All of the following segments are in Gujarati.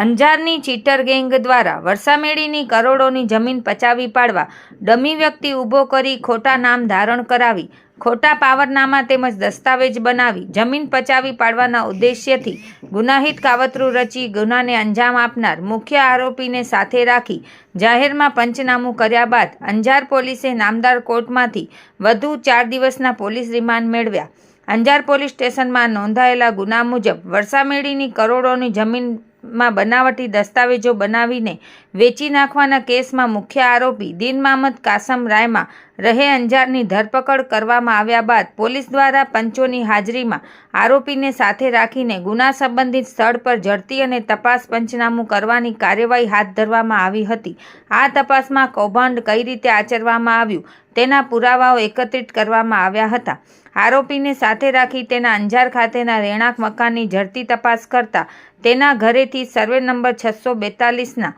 અંજારની ચીટર ગેંગ દ્વારા વરસામેડીની કરોડોની જમીન પચાવી પાડવા ડમી વ્યક્તિ ઊભો કરી ખોટા નામ ધારણ કરાવી ખોટા પાવરનામા તેમજ દસ્તાવેજ બનાવી જમીન પચાવી પાડવાના ઉદ્દેશ્યથી ગુનાહિત કાવતરું રચી ગુનાને અંજામ આપનાર મુખ્ય આરોપીને સાથે રાખી જાહેરમાં પંચનામું કર્યા બાદ અંજાર પોલીસે નામદાર કોર્ટમાંથી વધુ 4 દિવસના પોલીસ રિમાન્ડ મેળવ્યા। અંજાર પોલીસ સ્ટેશનમાં નોંધાયેલા ગુના મુજબ વરસામેડીની કરોડોની જમીનમાં બનાવટી દસ્તાવેજો બનાવીને વેચી નાખવાના કેસમાં મુખ્ય આરોપી દીન મામદ કાસમ રાયમાં રહે અંજારની ધરપકડ કરવામાં આવ્યા બાદ પોલીસ દ્વારા પંચોની હાજરીમાં આરોપીને સાથે રાખીને ગુના સંબંધિત સ્થળ પર ઝડપી અને તપાસ પંચનામું કરવાની કાર્યવાહી હાથ ધરવામાં આવી હતી। આ તપાસમાં કૌભાંડ કઈ રીતે આચરવામાં આવ્યું તેના પુરાવાઓ એકત્રિત કરવામાં આવ્યા હતા। આરોપીને સાથે રાખી તેના અંજાર ખાતેના રહેણાંક મકાનની ઝડપી તપાસ કરતા તેના ઘરેથી સર્વે નંબર 642ના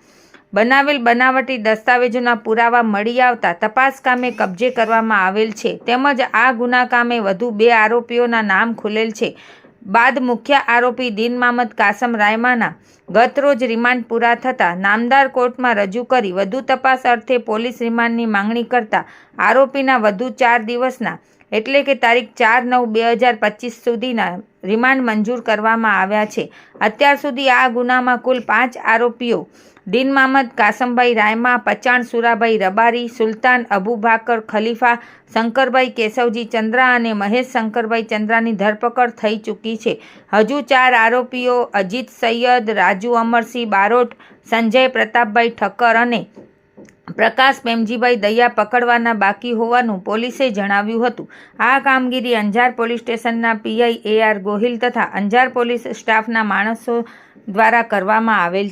બનાવેલ બનાવટી દસ્તાવેજોના પુરાવા મળી આવતા તપાસ કામે કબજે કરવામાં આવેલ છે તેમજ આ ગુના કામે વધુ 2 આરોપીઓના નામ ખુલેલ છે। બાદ મુખ્ય આરોપી દીન મામદ કાસમ રાયમાના ગતરોજ રિમાન્ડ પૂરા થતાં નામદાર કોર્ટમાં રજૂ કરી વધુ તપાસ અર્થે પોલીસ રિમાન્ડની માંગણી કરતા આરોપીના વધુ 4 દિવસના એટલે કે તારીખ 4/9/2025 સુધીના રિમાન્ડ મંજૂર કરવામાં આવ્યા છે। અત્યાર સુધી આ ગુનામાં કુલ 5 આરોપીઓ દીન મામદ કાસમભાઈ રાયમા, પચાણ સુરાભાઈ રબારી, સુલતાન અબુબાકર ખલીફા, શંકરભાઈ કેશવજી ચંદ્રા અને મહેશ શંકરભાઈ ચંદ્રાની ધરપકડ થઈ ચૂકી છે। હજુ 4 આરોપીઓ અજીત સૈયદ, રાજુ અમરસિંહ બારોટ, સંજય પ્રતાપભાઈ ઠક્કર અને પ્રકાશ પ્રેમજીભાઈ દયા પકડવાના બાકી હોવાનું પોલીસે જણાવ્યું હતું। આ કામગીરી અંજાર પોલીસ સ્ટેશનના પીઆઈ AR ગોહિલ તથા અંજાર પોલીસ સ્ટાફના માણસો દ્વારા કરવામાં આવેલ છે।